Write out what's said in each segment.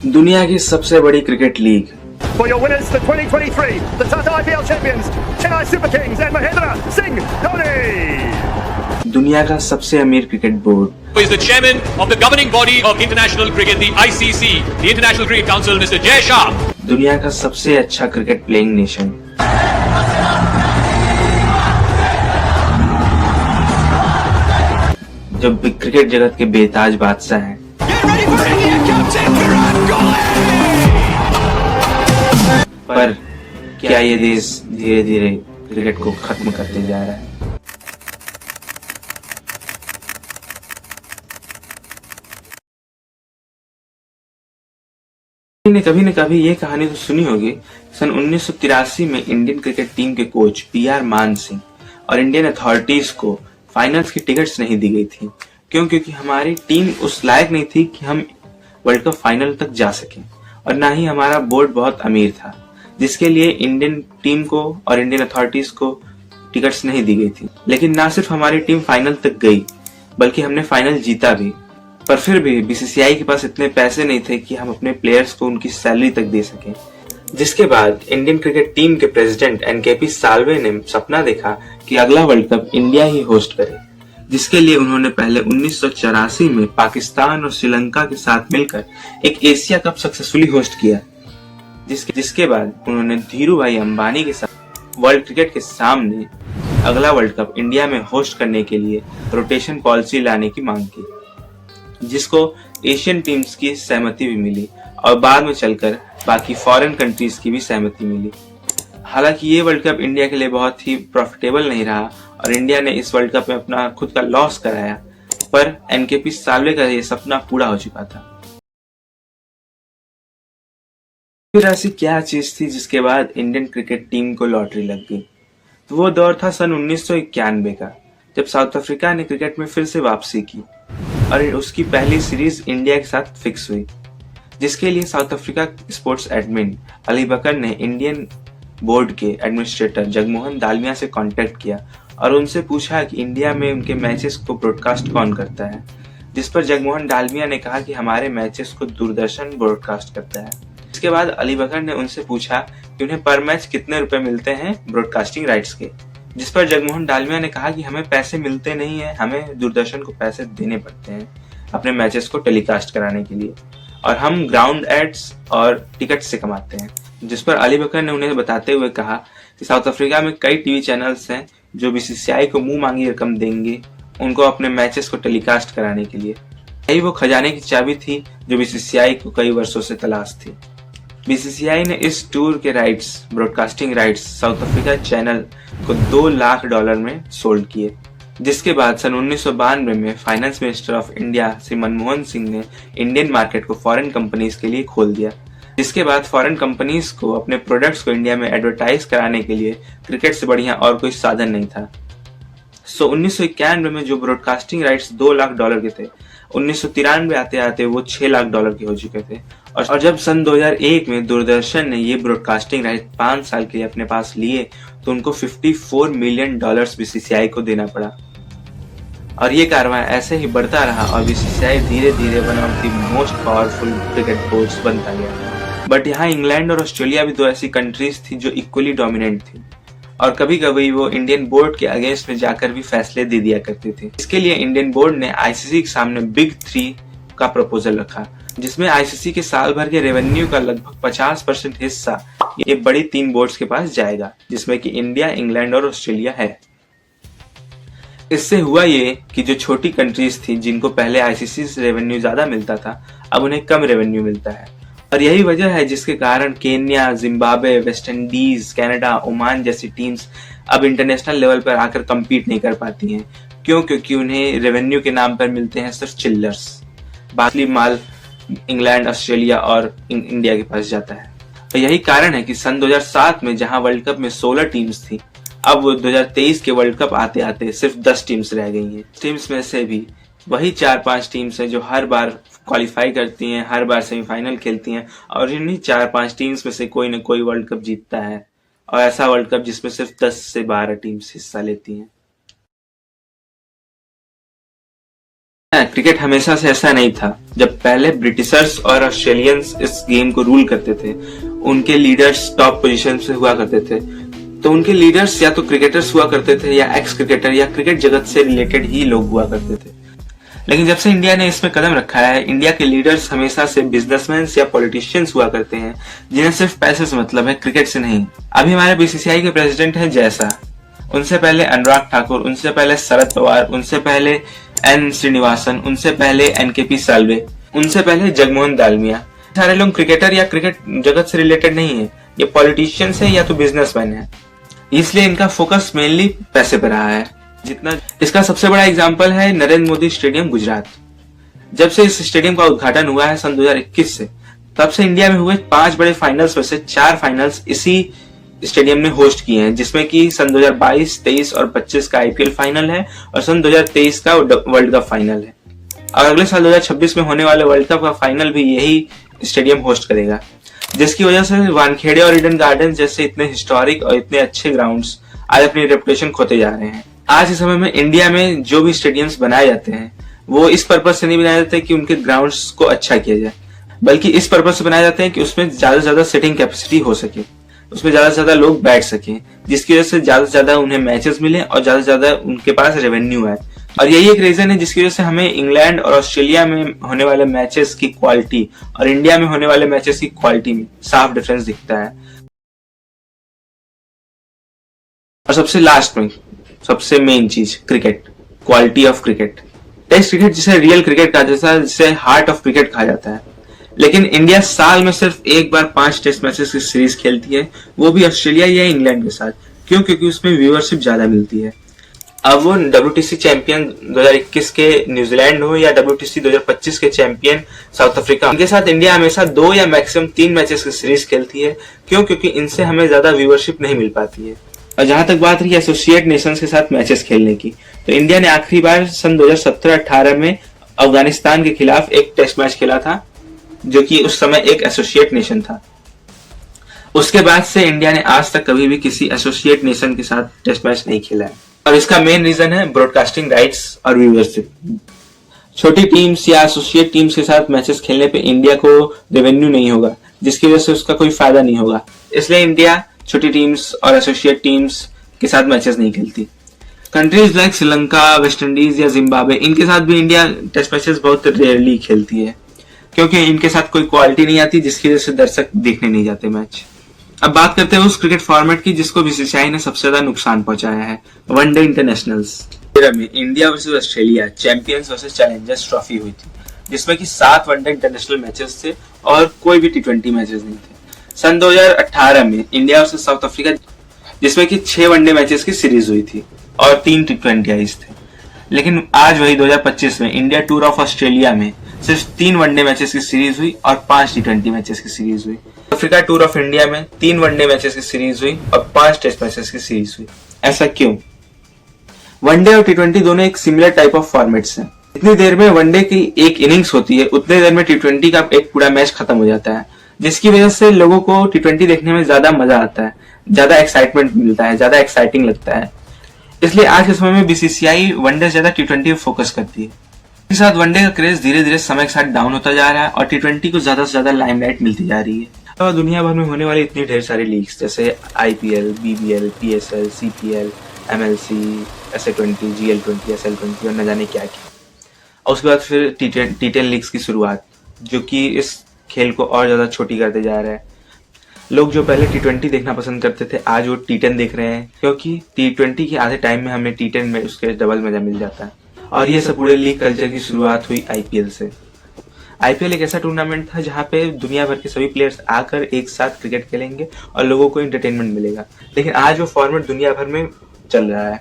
दुनिया की सबसे बड़ी cricket league. For your winners, the 2023, the Tata IPL champions, Chennai Super Kings and Mahendra Singh Dhoni. दुनिया का सबसे अमीर cricket board. Who is the chairman of the governing body of international cricket, the ICC, the International Cricket Council, Mr. Jay Shah. दुनिया का सबसे अच्छा cricket playing nation. जो cricket जगत के बेताज बादशाह हैं। पर क्या ये देश धीरे धीरे क्रिकेट को खत्म करते जा रहा है? कभी न कभी ये कहानी तो सुनी होगी। सन 1983 में इंडियन क्रिकेट टीम के कोच PR मान सिंह और इंडियन अथॉरिटीज को फाइनल्स की टिकट्स नहीं दी गई थी। क्योंकि हमारी टीम उस लायक नहीं थी कि हम वर्ल्ड कप फाइनल तक जा सकें, और ना ही हमारा बोर्ड बहुत अमीर था, जिसके लिए इंडियन टीम को और इंडियन अथॉरिटीज को टिकट्स नहीं दी गई थी। लेकिन ना सिर्फ हमारी टीम फाइनल तक गई, बल्कि हमने फाइनल जीता भी। पर फिर भी BCCI के पास इतने पैसे नहीं थे कि हम अपने प्लेयर्स को उनकी सैलरी तक दे सकें। जिसके बाद इंडियन क्रिकेट टीम के प्रेसिडेंट NKP साल्वे ने सपना देखा कि अगला वर्ल्ड कप इंडिया ही होस्ट करे, जिसके लिए उन्होंने पहले 1984 में पाकिस्तान और श्रीलंका के साथ मिलकर एक एशिया कप सक्सेसफुली होस्ट किया। जिसके बाद उन्होंने धीरू भाई अंबानी के साथ वर्ल्ड क्रिकेट के सामने अगला वर्ल्ड कप इंडिया में होस्ट करने के लिए रोटेशन पॉलिसी लाने की मांग की, जिसको एशियन टीम्स की सहमति भी मिली और बाद में चलकर बाकी फॉरेन कंट्रीज की भी सहमति मिली। हालांकि ये वर्ल्ड कप इंडिया के लिए बहुत ही प्रॉफिटेबल नहीं रहा और इंडिया ने इस वर्ल्ड कप में अपना खुद का लॉस कराया, पर NKP साल्वे का ये सपना पूरा हो चुका था। फिर ऐसी क्या चीज थी जिसके बाद इंडियन क्रिकेट टीम को लॉटरी लग गई? तो वो दौर था सन 1991 का, जब साउथ अफ्रीका ने क्रिकेट में फिर से वापसी की और उसकी पहली सीरीज इंडिया के साथ फिक्स हुई, जिसके लिए South Africa sports admin Ali Bacher ने इंडियन बोर्ड के एडमिनिस्ट्रेटर जगमोहन दालमिया से कांटेक्ट किया और उनसे पूछा कि इंडिया में उनके मैचेस को ब्रॉडकास्ट कौन करता है। जिस पर जगमोहन दालमिया ने कहा कि हमारे मैचेस को दूरदर्शन ब्रॉडकास्ट करता है। इसके बाद अली बकर ने उनसे पूछा कि उन्हें पर मैच कितने रुपए मिलते हैं ब्रॉडकास्टिंग राइट्स के, जिस पर जगमोहन दालमिया ने कहा कि हमें पैसे मिलते नहीं है, हमें दूरदर्शन को पैसे देने पड़ते हैं अपने मैचेस को टेलीकास्ट कराने के लिए, और हम ग्राउंड एड्स और टिकट से कमाते हैं। जिस पर अली बकर ने उन्हें बताते हुए कहा कि साउथ अफ्रीका में कई टीवी चैनल्स हैं जो BCCI को मुंह मांगी रकम देंगे उनको अपने मैचेस को टेलीकास्ट कराने के लिए। यही वो खजाने की चाबी थी जो BCCI को कई वर्षों से तलाश थी। BCCI ने इस टूर के rights, broadcasting rights, south Africa channel को $2 लाख में सोल्ड किए। जिसके बाद सन 1992 में finance minister of India Shri Manmohan Singh ने इंडियन मार्केट को फॉरेन कंपनीज के लिए खोल दिया। जिसके बाद फॉरेन कंपनीज को अपने प्रोडक्ट्स को इंडिया में एडवर्टाइज कराने के लिए क्रिकेट से बढ़िया और कोई साधन नहीं था। 1991 में जो ब्रॉडकास्टिंग राइट्स $2 लाख के थे, 1993 आते आते वो $6 लाख के हो चुके थे। और जब सन 2001 में दूरदर्शन ने ये ब्रॉडकास्टिंग राइट 5 साल के लिए अपने पास लिए, तो उनको $54 मिलियन BCCI को देना पड़ा। और ये कारवां ऐसे ही बढ़ता रहा और BCCI धीरे धीरे one of the most powerful cricket boards बनता गया। बट यहाँ इंग्लैंड और ऑस्ट्रेलिया भी दो ऐसी कंट्रीज थी जो इक्वली डोमिनेंट थी, और कभी कभी वो इंडियन बोर्ड के अगेंस्ट में जाकर भी फैसले दे दिया करते थे। इसके लिए इंडियन बोर्ड ने ICC के सामने बिग 3 का प्रपोजल रखा, जिसमें ICC के साल भर के रेवेन्यू का लगभग 50% हिस्सा ये बड़ी 3 बोर्ड्स के पास जाएगा, जिसमें कि इंडिया, इंग्लैंड और ऑस्ट्रेलिया है। इससे हुआ ये कि जो छोटी कंट्रीज थी जिनको पहले ICC से रेवेन्यू ज्यादा मिलता था, अब उन्हें कम रेवेन्यू मिलता है। और यही वजह है जिसके कारण Kenya, Zimbabwe, West Indies, Canada, Oman जैसी टीम्स अब इंटरनेशनल लेवल पर आकर कम्पीट नहीं कर पाती हैं। क्योंकि उन्हें रेवेन्यू के नाम पर मिलते हैं सिर्फ चिल्लर्स। बाकी माल इंग्लैंड, ऑस्ट्रेलिया और इंडिया के पास जाता है। और यही कारण है कि सन 2007 में जहां वर्ल्ड कप में 16 टीम्स थी, अब 2023 के वर्ल्ड कप आते आते सिर्फ 10 टीम्स रह गई हैं। टीम्स में से भी वही 4-5 टीम्स हैं जो हर बार क्वालिफाई करती हैं, हर बार सेमीफाइनल खेलती हैं, और इन्हीं 4-5 टीम्स में से कोई न कोई वर्ल्ड कप जीतता है, और ऐसा वर्ल्ड कप जिसमें सिर्फ 10 से 12 टीम्स हिस्सा लेती हैं। क्रिकेट हमेशा से ऐसा नहीं था। जब पहले ब्रिटिशर्स और ऑस्ट्रेलियंस इस गेम को रूल करते थे, उनके लीडर्स टॉप पोजीशन से हुआ करते थे, तो उनके लीडर्स या तो क्रिकेटर्स हुआ करते थे या एक्स क्रिकेटर या क्रिकेट जगत से रिलेटेड ही लोग हुआ करते थे। लेकिन जब से इंडिया ने इसमें कदम रखा है, इंडिया के लीडर्स हमेशा से बिजनेसमैन या पॉलिटिशियंस हुआ करते हैं, जिन्हें सिर्फ पैसे से मतलब है, क्रिकेट से नहीं। अभी हमारे बीसीसीआई के प्रेसिडेंट हैं जैसा, उनसे पहले अनुराग ठाकुर, उनसे पहले शरद पवार, उनसे पहले एन श्रीनिवासन, उनसे पहले एनकेपी साल्वे, उनसे पहले जगमोहन दालमिया। सारे लोग क्रिकेटर या क्रिकेट जगत से रिलेटेड नहीं है, ये पॉलिटिशियंस है या तो बिजनेसमैन है, इसलिए इनका फोकस मेनली पैसे पर रहा है। जितना इसका सबसे बड़ा एग्जांपल है नरेंद्र मोदी स्टेडियम गुजरात। जब से इस स्टेडियम का उद्घाटन हुआ है सन 2021 से, तब से इंडिया में हुए 5 बड़े फाइनल्स में से 4 फाइनल्स इसी स्टेडियम ने होस्ट किए हैं, जिसमें कि सन 2022, 23 और 25 का आईपीएल फाइनल है और सन 2023 का वर्ल्ड कप फाइनल है। और अगले साल 2026 में होने वाले वर्ल्ड कप का फाइनल भी यही स्टेडियम होस्ट करेगा, जिसकी वजह से वानखेड़े और ईडन गार्डन जैसे इतने हिस्टोरिक और इतने अच्छे ग्राउंड्स आज अपनी रेपुटेशन खोते जा रहे हैं। आज के समय में इंडिया में जो भी स्टेडियम्स बनाए जाते हैं, वो इस पर्पज से नहीं बनाए जाते कि उनके ग्राउंड्स को अच्छा किया जाए, बल्कि इस पर्पज से बनाए जाते हैं कि उसमें ज्यादा से ज्यादा सिटिंग कैपेसिटी हो सके, उसमें ज्यादा से ज्यादा लोग बैठ सके, जिसकी वजह से ज्यादा उन्हें मैचेस मिले और ज्यादा उनके पास रेवेन्यू आए। और यही एक रीजन है जिसकी वजह से हमें इंग्लैंड और ऑस्ट्रेलिया में होने वाले मैचेस की क्वालिटी और इंडिया में होने वाले मैचेस की क्वालिटी में साफ डिफरेंस दिखता है। और सबसे लास्ट में सबसे मेन चीज, cricket, quality of cricket. Test cricket जिसे रियल क्रिकेट कहा जाता है, जिसे हार्ट ऑफ क्रिकेट कहा जाता है, लेकिन इंडिया साल में सिर्फ एक बार 5 टेस्ट मैचेस की सीरीज खेलती है, वो भी ऑस्ट्रेलिया या इंग्लैंड के साथ। क्यों? क्योंकि उसमें व्यूअरशिप ज्यादा मिलती है। अब वो WTC चैंपियन 2021 के न्यूजीलैंड हो या WTC 2025 के चैंपियन साउथ अफ्रीका, उनके साथ इंडिया हमेशा 2 या मैक्सिमम 3 मैचेस की सीरीज खेलती है। क्यों? क्योंकि इनसे हमें ज्यादा व्यूअरशिप नहीं मिल पाती है। और जहां तक बात रही एसोसिएट नेशंस के साथ मैचेस खेलने की, तो इंडिया ने आखिरी बार सन 2017-18 में अफगानिस्तान के खिलाफ एक टेस्ट मैच खेला था, जो कि उस समय एक एसोसिएट नेशन था। उसके बाद से इंडिया ने आज तक कभी भी किसी एसोसिएट नेशन के साथ टेस्ट मैच नहीं खेला है, और इसका मेन रीजन है ब्रॉडकास्टिंग राइट्स और व्यूअरशिप। छोटी टीम्स या एसोसिएट टीम्स के साथ मैचेस खेलने पे इंडिया को रेवेन्यू नहीं होगा, जिसकी वजह से उसका कोई फायदा नहीं होगा, इसलिए इंडिया छोटी टीम्स और एसोसिएट टीम्स के साथ मैचेस नहीं खेलती। Countries like Sri Lanka, West Indies या जिम्बाब्वे, इनके साथ भी इंडिया टेस्ट मैचेस बहुत रेयरली खेलती है, क्योंकि इनके साथ कोई क्वालिटी नहीं आती, जिसकी वजह से दर्शक देखने नहीं जाते मैच। अब बात करते हैं उस क्रिकेट फॉर्मेट की जिसको बीसीसीआई ने सबसे ज्यादा नुकसान पहुंचाया है, वनडे इंटरनेशनल्स। में India versus Australia champions versus Challengers trophy हुई थी, जिसमें कि 7 वनडे इंटरनेशनल मैचेस थे और कोई भी T20 मैचेस नहीं थे। सन 2018 में इंडिया वर्सेस साउथ अफ्रीका, जिसमें कि 6 वनडे मैचेस की सीरीज हुई थी और 3 T20 आईज थे। लेकिन आज वही 2025 में इंडिया टूर ऑफ ऑस्ट्रेलिया में सिर्फ 3 वनडे मैचेस की सीरीज हुई और 5 T20 मैचेस की सीरीज हुई। अफ्रीका टूर ऑफ इंडिया में 3 वनडे मैचेस की सीरीज हुई और 5 टेस्ट मैचेस की सीरीज हुई। ऐसा क्यों? वनडे और T20 दोनों एक सिमिलर टाइप ऑफ फॉर्मेट्स हैं। इतनी देर में वनडे की एक इनिंग्स होती है, उतनी देर में T20 का एक पूरा मैच खत्म हो जाता है, जिसकी वजह से लोगों को T20 देखने में ज्यादा मजा आता है, ज्यादा एक्साइटमेंट मिलता है, ज्यादा एक्साइटिंग लगता है। इसलिए आज के समय में बीसीसीआई वनडे से ज्यादा T20 पे फोकस करती है। इसके साथ वनडे का क्रेज धीरे धीरे समय के साथ डाउन होता जा रहा है और T20 को ज्यादा से ज्यादा लाइमलाइट मिलती जा रही है। तो दुनिया भर में होने वाली इतनी ढेर सारी लीग्स जैसे IPL, BBL, PSL, CPL, MLC, SA20, GL20, SL20 और न जाने क्या क्या। और उसके बाद फिर T10 लीग्स की शुरुआत, जो कि इस खेल को और ज्यादा छोटी करते जा रहा है। लोग जो पहले T20 देखना पसंद करते थे, आज वो T10 देख रहे हैं, क्योंकि T20 के आधे टाइम में हमें T10 में उसके डबल मजा मिल जाता है। और ये सब पूरे लीग कल्चर की शुरुआत हुई IPL से। IPL एक ऐसा टूर्नामेंट था जहाँ पे दुनिया भर के सभी प्लेयर्स आकर एक साथ क्रिकेट खेलेंगे और लोगों को एंटरटेनमेंट मिलेगा। लेकिन आज वो फॉर्मेट दुनिया भर में चल रहा है।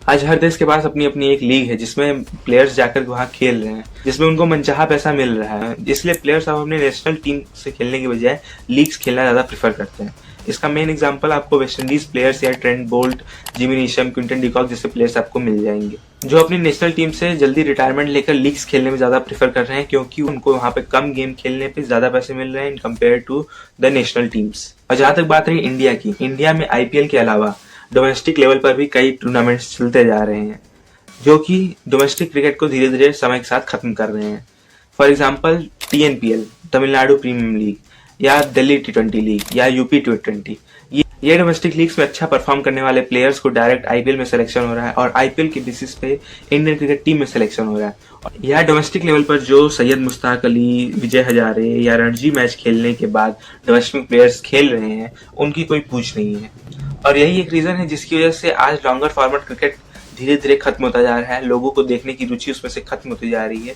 आज हर देश के पास अपनी अपनी एक लीग है जिसमें प्लेयर्स जाकर वहाँ खेल रहे हैं, जिसमें उनको मनचाहा पैसा मिल रहा है। इसलिए प्लेयर्स अब अपने नेशनल टीम से खेलने के बजाय लीग्स खेलना ज्यादा प्रेफर करते हैं। इसका मेन एग्जांपल आपको वेस्ट इंडीज प्लेयर्स या Trent Boult, Jimmy Neesham, Quinton de Kock जैसे प्लेयर्स आपको मिल जाएंगे, जो अपनी नेशनल टीम से जल्दी रिटायरमेंट लेकर लीग्स खेलने में ज्यादा प्रेफर कर रहे हैं, क्योंकि उनको वहाँ पे कम गेम खेलने पे ज्यादा पैसे मिल रहे हैं in compare to the national teams. और जहां तक बात रही इंडिया की, इंडिया में IPL के अलावा डोमेस्टिक लेवल पर भी कई टूर्नामेंट्स चलते जा रहे हैं, जो कि डोमेस्टिक क्रिकेट को धीरे धीरे समय के साथ खत्म कर रहे हैं। For example TNPL, Tamil Nadu premium league, या दिल्ली T20 लीग, या यूपी T20, ये डोमेस्टिक लीग्स में अच्छा परफॉर्म करने वाले प्लेयर्स को डायरेक्ट IPL में सिलेक्शन हो रहा है और IPL के बेसिस पे इंडियन क्रिकेट टीम में सिलेक्शन हो रहा है। यह डोमेस्टिक लेवल पर जो सैयद मुश्ताक अली, विजय हजारे या रणजी मैच खेलने के बाद डोमेस्टिक प्लेयर्स खेल रहे हैं, उनकी कोई पूछ नहीं है। और यही एक रीजन है जिसकी वजह से आज लॉन्गर फॉर्मेट क्रिकेट धीरे धीरे खत्म होता जा रहा है, लोगों को देखने की रुचि उसमें से खत्म होती जा रही है।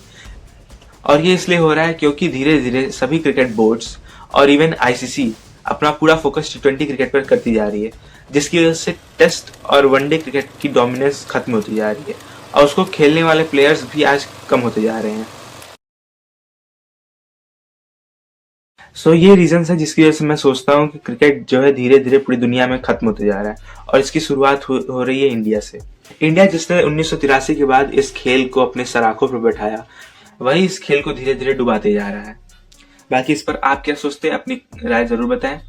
और ये इसलिए हो रहा है क्योंकि धीरे धीरे सभी क्रिकेट बोर्ड्स और इवन ICC अपना पूरा फोकस T20 क्रिकेट पर करती जा रही है, जिसकी वजह से टेस्ट और वनडे क्रिकेट की डोमिनेंस खत्म होती जा रही है और उसको खेलने वाले प्लेयर्स भी आज कम होते जा रहे हैं। सो ये रीजन है जिसकी वजह से मैं सोचता हूँ कि क्रिकेट जो है धीरे धीरे पूरी दुनिया में खत्म होते जा रहा है और इसकी शुरुआत हो रही है इंडिया से। इंडिया जिसने 1983 के बाद इस खेल को अपने सराखों पर बैठाया, वही इस खेल को धीरे धीरे डुबाते जा रहा है। बाकी इस पर आप क्या सोचते हैं, अपनी राय जरूर बताएं।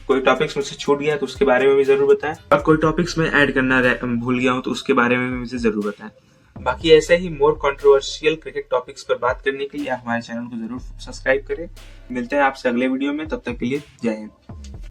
कोई टॉपिक्स मुझसे छूट गया तो उसके बारे में भी जरूर बताएं, और कोई टॉपिक्स में ऐड करना भूल गया हूं तो उसके बारे में भी मुझे जरूर बताएं। बाकी ऐसे ही मोर कंट्रोवर्शियल क्रिकेट टॉपिक्स पर बात करने के लिए हमारे चैनल को जरूर सब्सक्राइब करें। मिलते हैं आपसे अगले वीडियो में, तब तक के लिए जय हिंद।